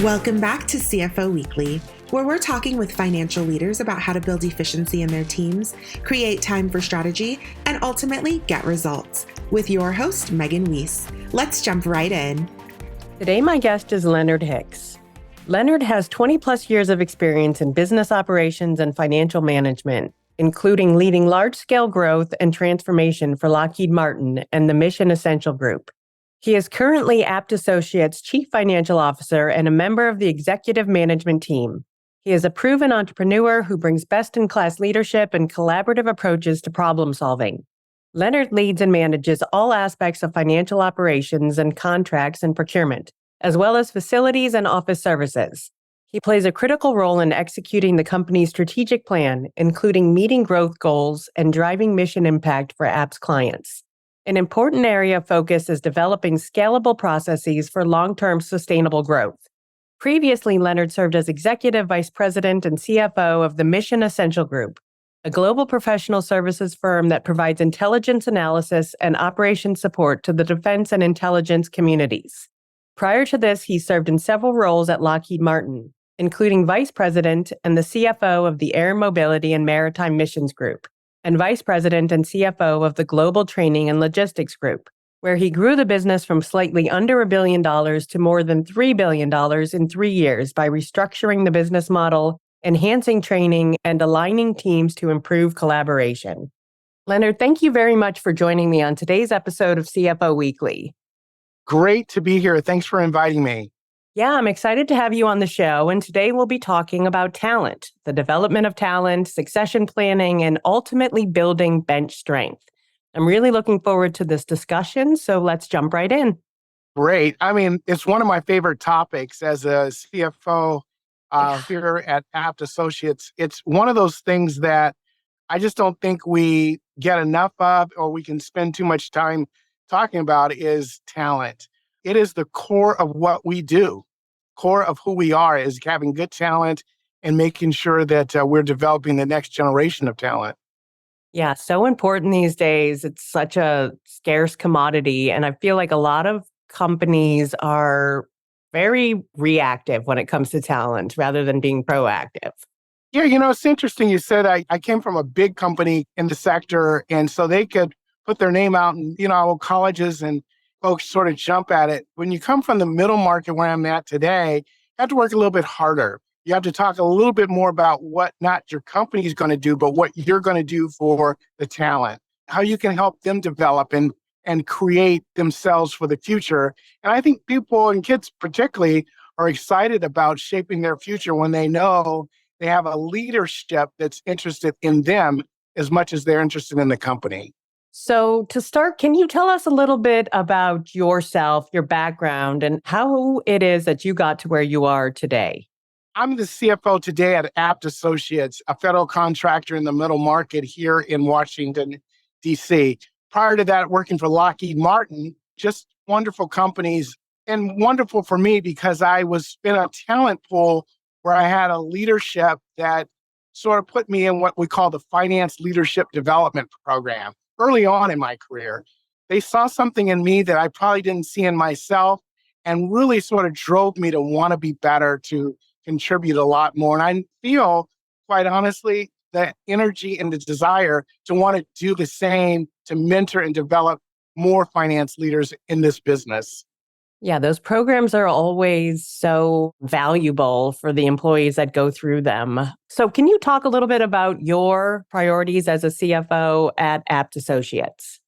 Welcome back to CFO Weekly, where we're talking with financial leaders about how to build efficiency in their teams, create time for strategy, and ultimately get results. With your host, Megan Weiss. Let's jump right in. Today, my guest is Leonard Hicks. Leonard has 20 plus years of experience in business operations and financial management, including leading large-scale growth and transformation for Lockheed Martin and the Mission Essential Group. He is currently Abt Associates Chief Financial Officer and a member of the executive management team. He is a proven entrepreneur who brings best-in-class leadership and collaborative approaches to problem solving. Leonard leads and manages all aspects of financial operations and contracts and procurement, as well as facilities and office services. He plays a critical role in executing the company's strategic plan, including meeting growth goals and driving mission impact for Abt's clients. An important area of focus is developing scalable processes for long-term sustainable growth. Previously, Leonard served as Executive Vice President and CFO of the Mission Essential Group, a global professional services firm that provides intelligence analysis and operations support to the defense and intelligence communities. Prior to this, he served in several roles at Lockheed Martin, including Vice President and the CFO of the Air Mobility and Maritime Missions Group, and Vice President and CFO of the Global Training and Logistics Group, where he grew the business from slightly under $1 billion to more than $3 billion in 3 years by restructuring the business model, enhancing training, and aligning teams to improve collaboration. Leonard, thank you very much for joining me on today's episode of CFO Weekly. Great to be here. Thanks for inviting me. Yeah, I'm excited to have you on the show, and today we'll be talking about talent, the development of talent, succession planning, and ultimately building bench strength. I'm really looking forward to this discussion, so let's jump right in. Great. I mean, it's one of my favorite topics as a CFO here at Abt Associates. It's one of those things that I just don't think we get enough of or we can spend too much time talking about is talent. It is the core of what we do. Core of who we are is having good talent and making sure that we're developing the next generation of talent. Yeah, so important these days. It's such a scarce commodity. And I feel like a lot of companies are very reactive when it comes to talent rather than being proactive. Yeah, it's interesting. You said I came from a big company in the sector, and so they could put their name out and, colleges and folks sort of jump at it. When you come from the middle market where I'm at today, you have to work a little bit harder. You have to talk a little bit more about what not your company is going to do, but what you're going to do for the talent, how you can help them develop and create themselves for the future. And I think people and kids particularly are excited about shaping their future when they know they have a leadership that's interested in them as much as they're interested in the company. So to start, can you tell us a little bit about yourself, your background, and how it is that you got to where you are today? I'm the CFO today at Abt Associates, a federal contractor in the middle market here in Washington, D.C. Prior to that, working for Lockheed Martin, just wonderful companies, and wonderful for me because I was in a talent pool where I had a leadership that sort of put me in what we call the Finance Leadership Development Program. Early on in my career, they saw something in me that I probably didn't see in myself and really sort of drove me to want to be better, to contribute a lot more. And I feel, quite honestly, the energy and the desire to want to do the same, to mentor and develop more finance leaders in this business. Yeah, those programs are always so valuable for the employees that go through them. So can you talk a little bit about your priorities as a CFO at Abt Associates?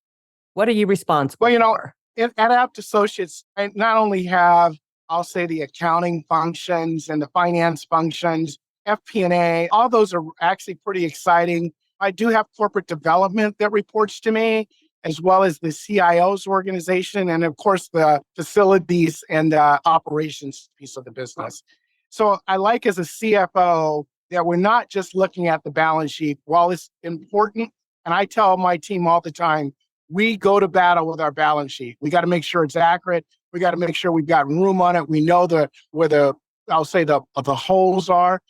What are you responsible for? At Abt Associates, I not only have, I'll say, the accounting functions and the finance functions, FP&A, all those are actually pretty exciting. I do have corporate development that reports to me, as well as the CIO's organization, and of course, the facilities and operations piece of the business. So I like as a CFO that we're not just looking at the balance sheet. While it's important, and I tell my team all the time, we go to battle with our balance sheet. We got to make sure it's accurate. We got to make sure we've got room on it. We know where the holes are,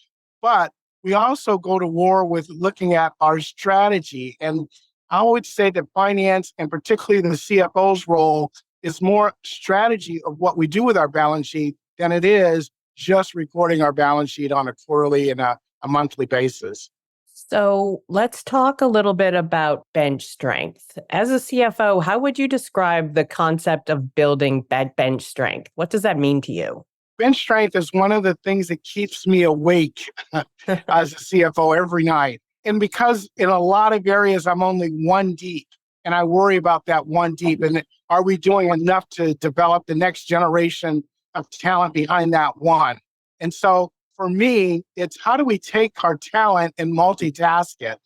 but we also go to war with looking at our strategy. And I would say that finance, and particularly the CFO's role, is more strategy of what we do with our balance sheet than it is just recording our balance sheet on a quarterly and a monthly basis. So let's talk a little bit about bench strength. As a CFO, how would you describe the concept of building bench strength? What does that mean to you? Bench strength is one of the things that keeps me awake as a CFO every night. And because in a lot of areas, I'm only one deep, and I worry about that one deep. And are we doing enough to develop the next generation of talent behind that one? And so for me, it's how do we take our talent and multitask it,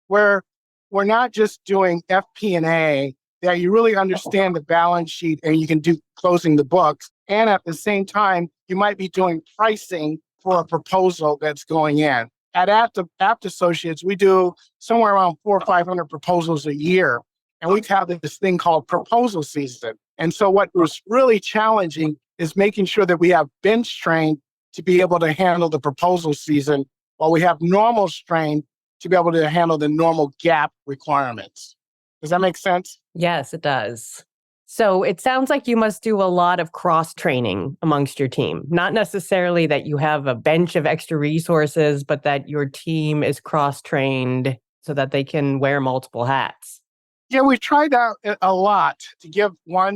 where we're not just doing FP&A, that you really understand the balance sheet and you can do closing the books. And at the same time, you might be doing pricing for a proposal that's going in. At Abt Associates, we do somewhere around 400 or 500 proposals a year. And we have this thing called proposal season. And so what was really challenging is making sure that we have bench strength to be able to handle the proposal season, while we have normal strength to be able to handle the normal gap requirements. Does that make sense? Yes, it does. So it sounds like you must do a lot of cross training amongst your team. Not necessarily that you have a bench of extra resources, but that your team is cross trained so that they can wear multiple hats. Yeah, we tried out a lot to give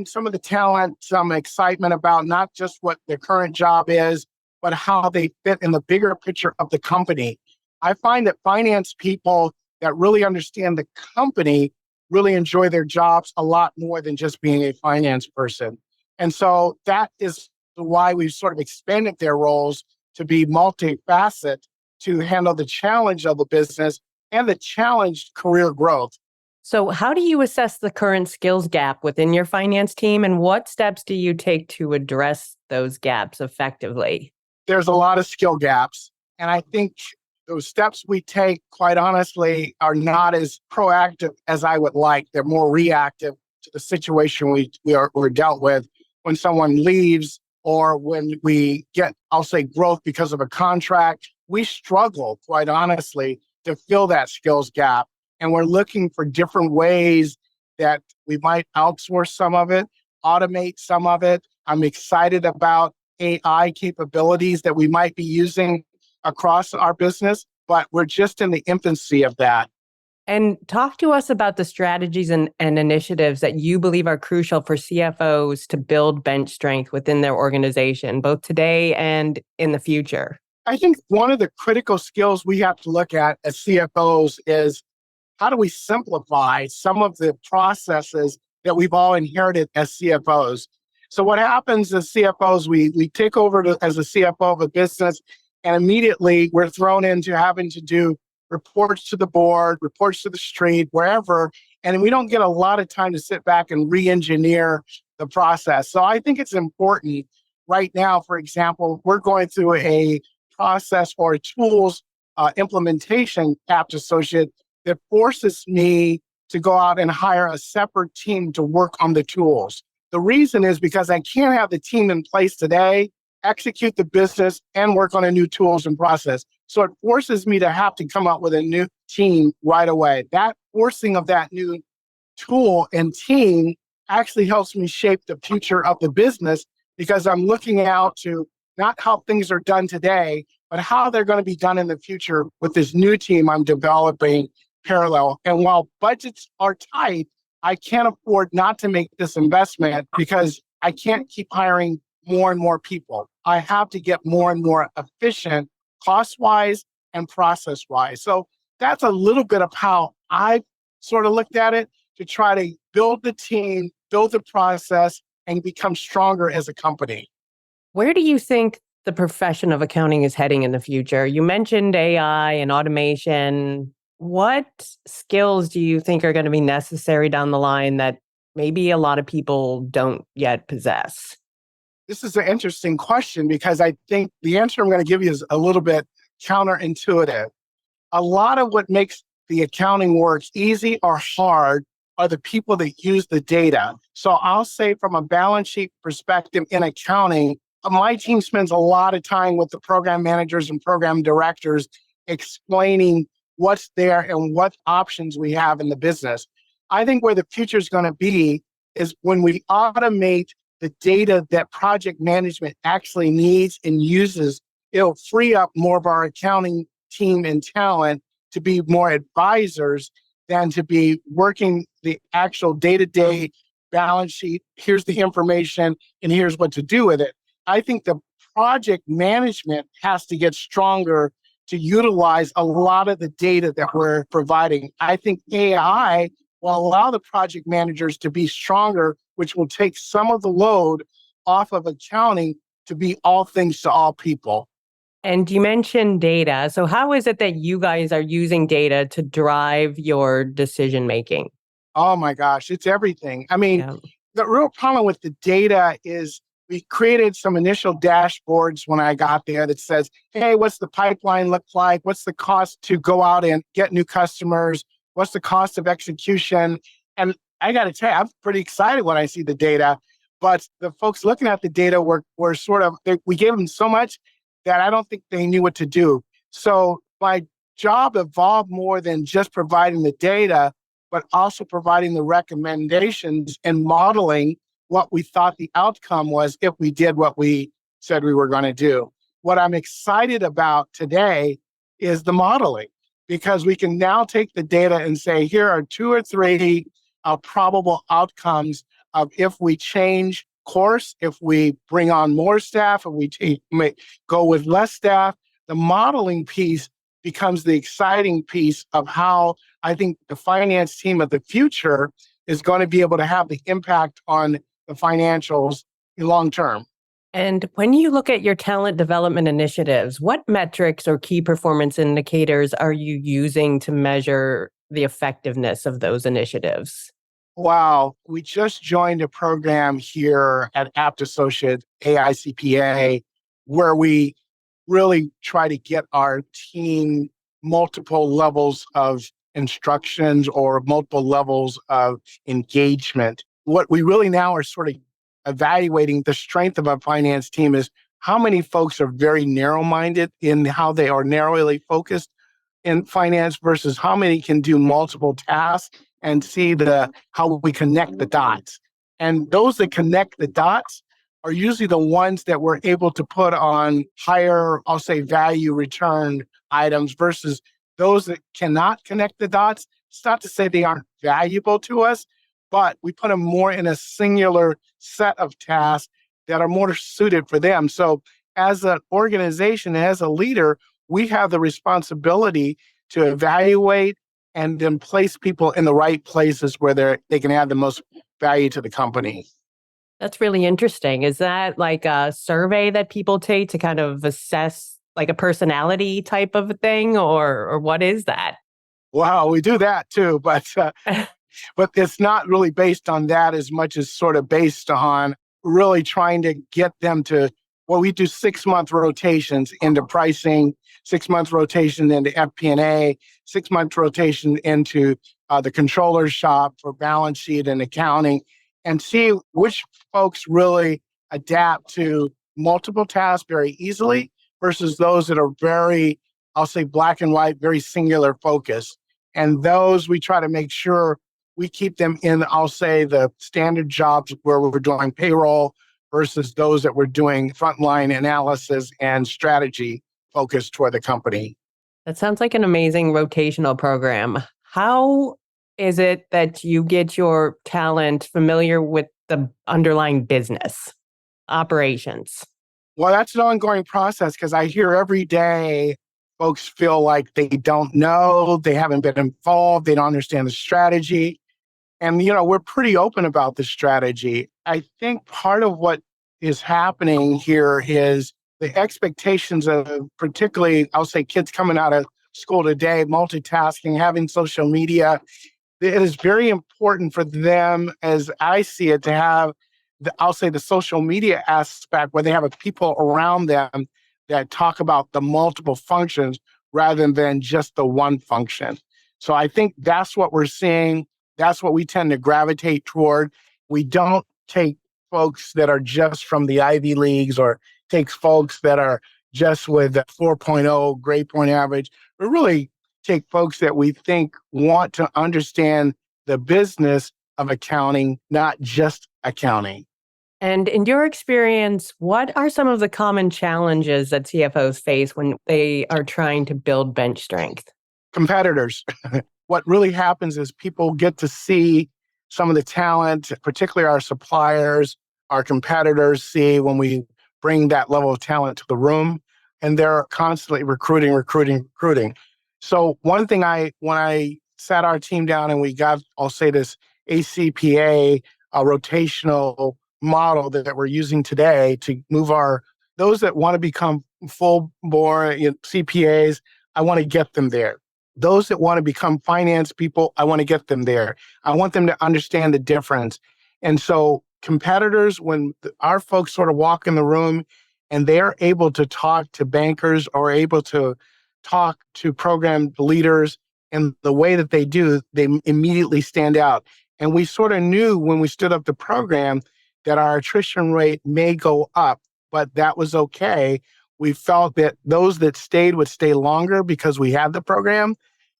some of the talent some excitement about not just what their current job is, but how they fit in the bigger picture of the company. I find that finance people that really understand the company really enjoy their jobs a lot more than just being a finance person. And so that is why we've sort of expanded their roles to be multifaceted to handle the challenge of the business and the challenged career growth. So, how do you assess the current skills gap within your finance team, and what steps do you take to address those gaps effectively? There's a lot of skill gaps. And I think those steps we take, quite honestly, are not as proactive as I would like. They're more reactive to the situation we're dealt with when someone leaves or when we get, I'll say, growth because of a contract. We struggle, quite honestly, to fill that skills gap. And we're looking for different ways that we might outsource some of it, automate some of it. I'm excited about AI capabilities that we might be using across our business, but we're just in the infancy of that. And talk to us about the strategies and initiatives that you believe are crucial for CFOs to build bench strength within their organization, both today and in the future. I think one of the critical skills we have to look at as CFOs is how do we simplify some of the processes that we've all inherited as CFOs? So what happens as CFOs, we take over as a CFO of a business, and immediately we're thrown into having to do reports to the board, reports to the street, wherever, and we don't get a lot of time to sit back and re-engineer the process. So I think it's important right now, for example, we're going through a process or a tools implementation Abt Associate that forces me to go out and hire a separate team to work on the tools. The reason is because I can't have the team in place today, execute the business, and work on a new tools and process. So it forces me to have to come up with a new team right away. That forcing of that new tool and team actually helps me shape the future of the business because I'm looking out to not how things are done today, but how they're going to be done in the future with this new team I'm developing parallel. And while budgets are tight, I can't afford not to make this investment because I can't keep hiring more and more people. I have to get more and more efficient cost-wise and process-wise. So that's a little bit of how I sort of looked at it to try to build the team, build the process, and become stronger as a company. Where do you think the profession of accounting is heading in the future? You mentioned AI and automation. What skills do you think are going to be necessary down the line that maybe a lot of people don't yet possess? This is an interesting question because I think the answer I'm going to give you is a little bit counterintuitive. A lot of what makes the accounting work easy or hard are the people that use the data. So I'll say from a balance sheet perspective in accounting, my team spends a lot of time with the program managers and program directors explaining what's there and what options we have in the business. I think where the future is going to be is when we automate the data that project management actually needs and uses, it'll free up more of our accounting team and talent to be more advisors than to be working the actual day-to-day balance sheet. Here's the information and here's what to do with it. I think the project management has to get stronger to utilize a lot of the data that we're providing. I think AI will allow the project managers to be stronger, which will take some of the load off of accounting to be all things to all people. And you mentioned data. So how is it that you guys are using data to drive your decision making? Oh my gosh, it's everything. I mean, Yeah. the real problem with the data is we created some initial dashboards when I got there that says, hey, what's the pipeline look like? What's the cost to go out and get new customers? What's the cost of execution? And I got to tell you, I'm pretty excited when I see the data. But the folks looking at the data were sort of, we gave them so much that I don't think they knew what to do. So my job evolved more than just providing the data, but also providing the recommendations and modeling what we thought the outcome was if we did what we said we were going to do. What I'm excited about today is the modeling, because we can now take the data and say, here are 2 or 3 probable outcomes of if we change course, if we bring on more staff, if we may go with less staff. The modeling piece becomes the exciting piece of how I think the finance team of the future is going to be able to have the impact on the financials long term. And when you look at your talent development initiatives, what metrics or key performance indicators are you using to measure the effectiveness of those initiatives? Wow, we just joined a program here at Abt Associates, AICPA, where we really try to get our team multiple levels of instructions or multiple levels of engagement. What we really now are sort of evaluating the strength of our finance team is how many folks are very narrow-minded in how they are narrowly focused in finance versus how many can do multiple tasks and see how we connect the dots. And those that connect the dots are usually the ones that we're able to put on higher, I'll say, value return items versus those that cannot connect the dots. It's not to say they aren't valuable to us, but we put them more in a singular set of tasks that are more suited for them. So as an organization, as a leader, we have the responsibility to evaluate and then place people in the right places where they can add the most value to the company. That's really interesting. Is that like a survey that people take to kind of assess like a personality type of a thing, or what is that? Wow, we do that too, but it's not really based on that as much as sort of based on really trying to get them to, well, we do 6-month rotations into pricing, 6-month rotation into FP&A, 6-month rotation into the controller's shop for balance sheet and accounting, and see which folks really adapt to multiple tasks very easily versus those that are very, I'll say, black and white, very singular focus. And those we try to make sure we keep them in, I'll say, the standard jobs where we're doing payroll versus those that we're doing frontline analysis and strategy focused toward the company. That sounds like an amazing rotational program. How is it that you get your talent familiar with the underlying business operations? Well, that's an ongoing process because I hear every day folks feel like they don't know, they haven't been involved, they don't understand the strategy. And, we're pretty open about the strategy. I think part of what is happening here is the expectations of particularly, I'll say, kids coming out of school today, multitasking, having social media. It is very important for them, as I see it, to have I'll say the social media aspect where they have people around them that talk about the multiple functions rather than just the one function. So I think that's what we're seeing. That's what we tend to gravitate toward. We don't take folks that are just from the Ivy Leagues or take folks that are just with 4.0 grade point average. We really take folks that we think want to understand the business of accounting, not just accounting. And in your experience, what are some of the common challenges that CFOs face when they are trying to build bench strength? Competitors. What really happens is people get to see some of the talent, particularly our suppliers, our competitors see when we bring that level of talent to the room, and they're constantly recruiting, recruiting, recruiting. So one thing when I sat our team down and we got, I'll say this ACPA, a rotational model that we're using today to move those that want to become full bore CPAs, I want to get them there. Those that want to become finance people, I want to get them there. I want them to understand the difference. And so competitors, when our folks sort of walk in the room and they're able to talk to bankers or able to talk to program leaders in the way that they do, they immediately stand out. And we sort of knew when we stood up the program that our attrition rate may go up, but that was okay. We felt that those that stayed would stay longer because we had the program,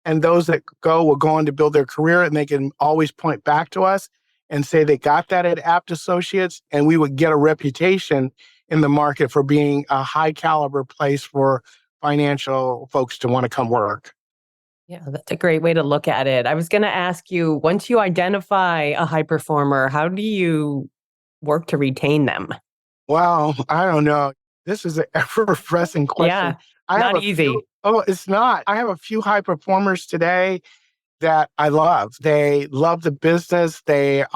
and those that go will go on to build their career, and they can always point back to us and say they got that at Abt Associates, and we would get a reputation in the market for being a high caliber place for financial folks to want to come work. Yeah, that's a great way to look at it. I was going to ask you, once you identify a high performer, how do you work to retain them? Well, I don't know. This is an ever-pressing question. Yeah, not easy. Oh, it's not. I have a few high performers today that I love. They love the business. And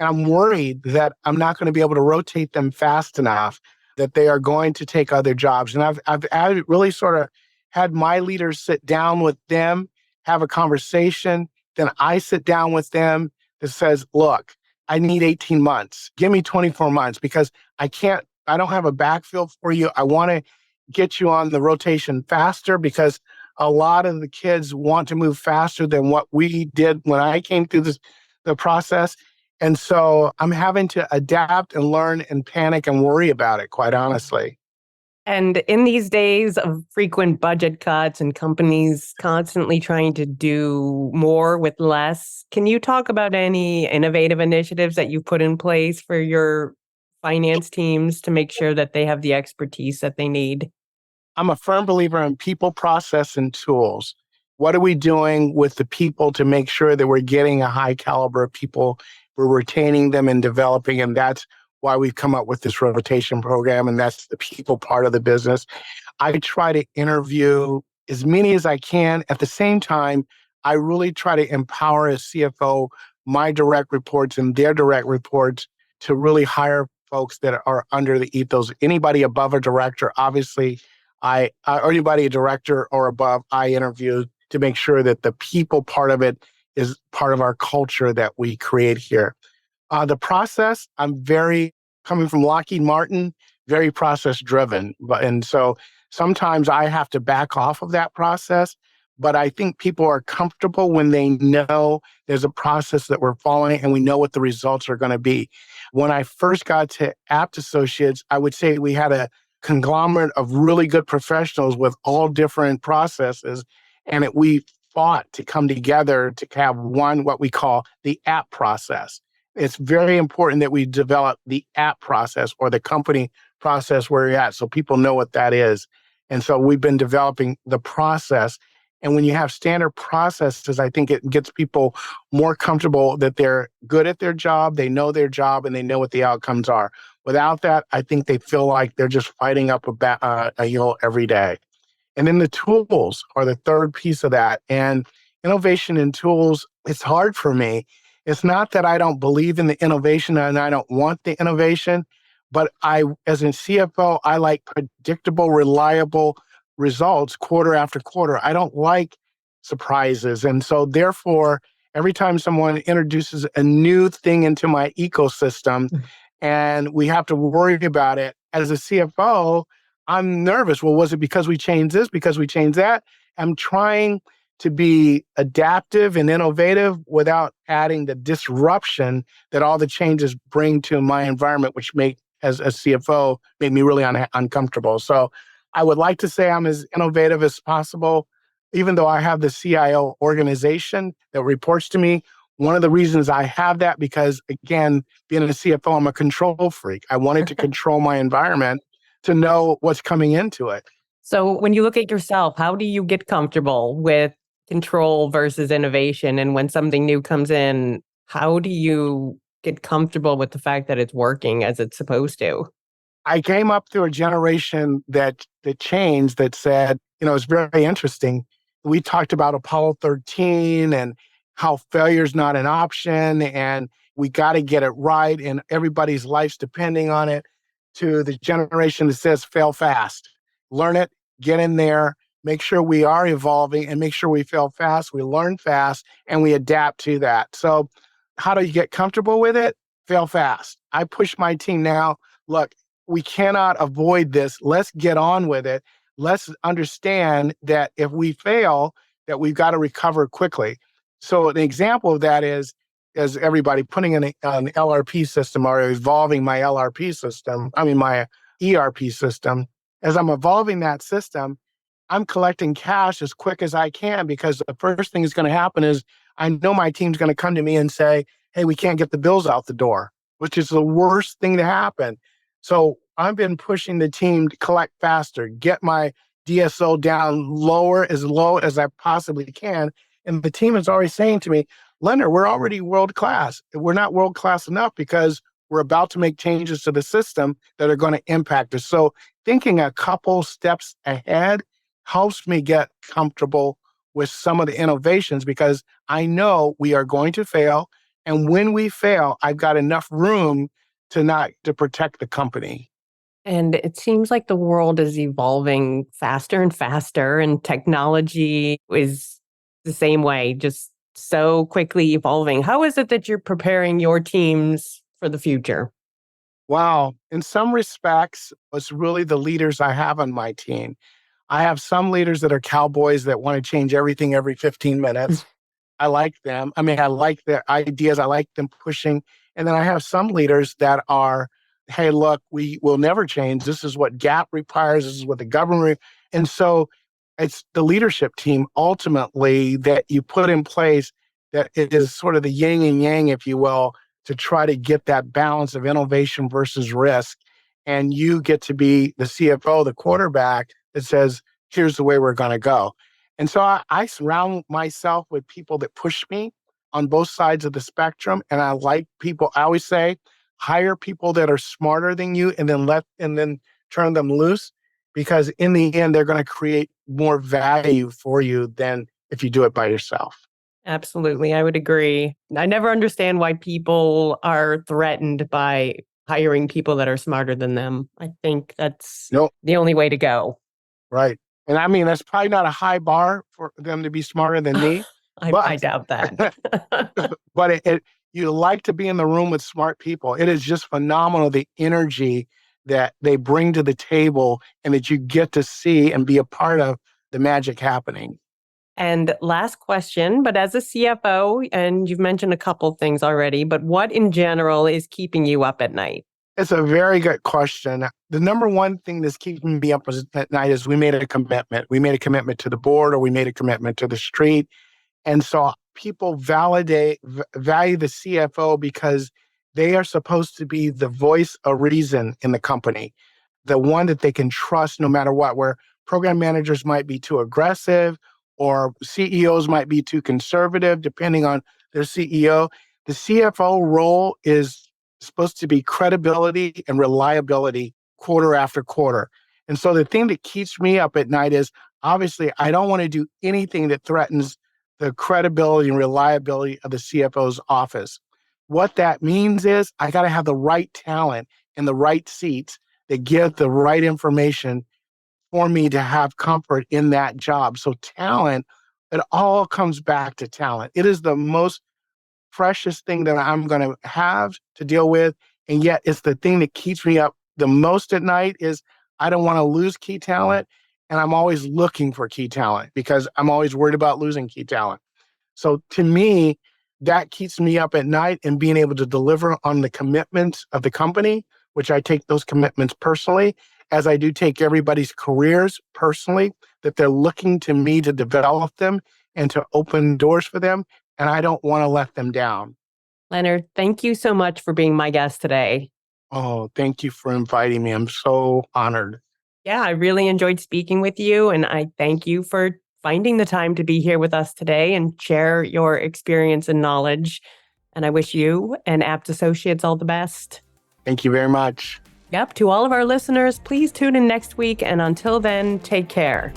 I'm worried that I'm not going to be able to rotate them fast enough, that they are going to take other jobs. And I've really sort of had my leaders sit down with them, have a conversation. Then I sit down with them that says, look, I need 18 months. Give me 24 months because I don't have a backfill for you. I want to get you on the rotation faster because a lot of the kids want to move faster than what we did when I came through the process. And so I'm having to adapt and learn and panic and worry about it, quite honestly. And in these days of frequent budget cuts and companies constantly trying to do more with less, can you talk about any innovative initiatives that you put in place for your finance teams to make sure that they have the expertise that they need? I'm a firm believer in people, process, and tools. What are we doing with the people to make sure that we're getting a high caliber of people, we're retaining them and developing, and that's why we've come up with this rotation program, and that's the people part of the business. I try to interview as many as I can. At the same time, I really try to empower as CFO my direct reports and their direct reports to really hire folks that are under the ethos. Anybody above a director, obviously, or anybody a director or above, I interview to make sure that the people part of it is part of our culture that we create here. The process, coming from Lockheed Martin, very process driven. And so sometimes I have to back off of that process. But I think people are comfortable when they know there's a process that we're following and we know what the results are going to be. When I first got to Abt Associates, I would say we had a conglomerate of really good professionals with all different processes. And we fought to come together to have one, what we call the Abt process. It's very important that we develop the Abt process or the company process where you're at so people know what that is. And so we've been developing the process. And when you have standard processes, I think it gets people more comfortable that they're good at their job, they know their job, and they know what the outcomes are. Without that, I think they feel like they're just fighting up a hill every day. And then the tools are the third piece of that. And innovation in tools, it's hard for me. It's not that I don't believe in the innovation and I don't want the innovation, but as a CFO, I like predictable, reliable results quarter after quarter. I don't like surprises. And so therefore, every time someone introduces a new thing into my ecosystem and we have to worry about it, as a CFO, I'm nervous. Well, was it because we changed this, because we changed that? I'm trying to be adaptive and innovative without adding the disruption that all the changes bring to my environment, which as a CFO, made me really uncomfortable. So I would like to say I'm as innovative as possible, even though I have the CIO organization that reports to me. One of the reasons I have that, because again, being a CFO, I'm a control freak. I wanted to control my environment to know what's coming into it. So when you look at yourself, how do you get comfortable with control versus innovation? And when something new comes in, how do you get comfortable with the fact that it's working as it's supposed to? I came up through a generation that changed, that said, it's very interesting. We talked about Apollo 13 and how failure is not an option and we got to get it right and everybody's life's depending on it, to the generation that says fail fast, learn it, get in there, make sure we are evolving and make sure we fail fast, we learn fast, and we adapt to that. So how do you get comfortable with it? Fail fast. I push my team now. Look, we cannot avoid this. Let's get on with it. Let's understand that if we fail, that we've got to recover quickly. So an example of that is, as everybody putting in an LRP system or evolving my my ERP system, as I'm evolving that system, I'm collecting cash as quick as I can, because the first thing that's going to happen is I know my team's going to come to me and say, hey, we can't get the bills out the door, which is the worst thing to happen. So I've been pushing the team to collect faster, get my DSO down as low as I possibly can. And the team is already saying to me, Leonard, we're already world class. We're not world class enough because we're about to make changes to the system that are going to impact us. So thinking a couple steps ahead helps me get comfortable with some of the innovations, because I know we are going to fail. And when we fail, I've got enough room to protect the company. And it seems like the world is evolving faster and faster, and technology is the same way, just so quickly evolving. How is it that you're preparing your teams for the future? Wow. In some respects, it's really the leaders I have on my team. I have some leaders that are cowboys that want to change everything every 15 minutes. I like them. I mean, I like their ideas. I like them pushing. And then I have some leaders that are, hey, look, we will never change. This is what GAAP requires. This is what the government. And so it's the leadership team ultimately that you put in place, that it is sort of the yin and yang, if you will, to try to get that balance of innovation versus risk. And you get to be the CFO, the quarterback that says, here's the way we're going to go. And so I surround myself with people that push me on both sides of the spectrum. And I like people, I always say, hire people that are smarter than you and then turn them loose, because in the end, they're going to create more value for you than if you do it by yourself. Absolutely. I would agree. I never understand why people are threatened by hiring people that are smarter than them. I think that's Nope. the only way to go. Right. And I mean, that's probably not a high bar for them to be smarter than me. I doubt that. But you like to be in the room with smart people. It is just phenomenal, the energy that they bring to the table and that you get to see and be a part of the magic happening. And last question, but as a CFO, and you've mentioned a couple things already, but what in general is keeping you up at night? It's a very good question. The number one thing that's keeping me up at night is we made a commitment. We made a commitment to the board, or we made a commitment to the street. And so people value the CFO because they are supposed to be the voice of reason in the company, the one that they can trust no matter what, where program managers might be too aggressive or CEOs might be too conservative, depending on their CEO. The CFO role is supposed to be credibility and reliability quarter after quarter. And so the thing that keeps me up at night is, obviously, I don't want to do anything that threatens the credibility and reliability of the CFO's office. What that means is I got to have the right talent in the right seats that give the right information for me to have comfort in that job. So talent, it all comes back to talent. It is the most precious thing that I'm going to have to deal with. And yet it's the thing that keeps me up the most at night. Is I don't want to lose key talent. And I'm always looking for key talent because I'm always worried about losing key talent. So to me, that keeps me up at night, and being able to deliver on the commitments of the company, which I take those commitments personally, as I do take everybody's careers personally, that they're looking to me to develop them and to open doors for them. and I don't want to let them down. Leonard, thank you so much for being my guest today. Oh, thank you for inviting me. I'm so honored. Yeah, I really enjoyed speaking with you, and I thank you for finding the time to be here with us today and share your experience and knowledge. And I wish you and Abt Associates all the best. Thank you very much. Yep, to all of our listeners, please tune in next week, and until then, take care.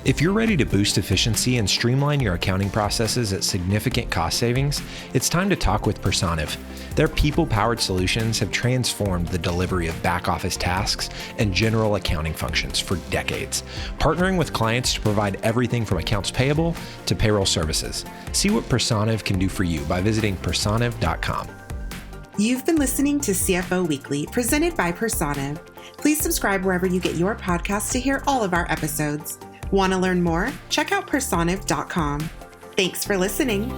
If you're ready to boost efficiency and streamline your accounting processes at significant cost savings, it's time to talk with Personiv. Their people-powered solutions have transformed the delivery of back-office tasks and general accounting functions for decades, partnering with clients to provide everything from accounts payable to payroll services. See what Personiv can do for you by visiting personiv.com. You've been listening to CFO Weekly, presented by Personiv. Please subscribe wherever you get your podcasts to hear all of our episodes. Want to learn more? Check out personiv.com. Thanks for listening.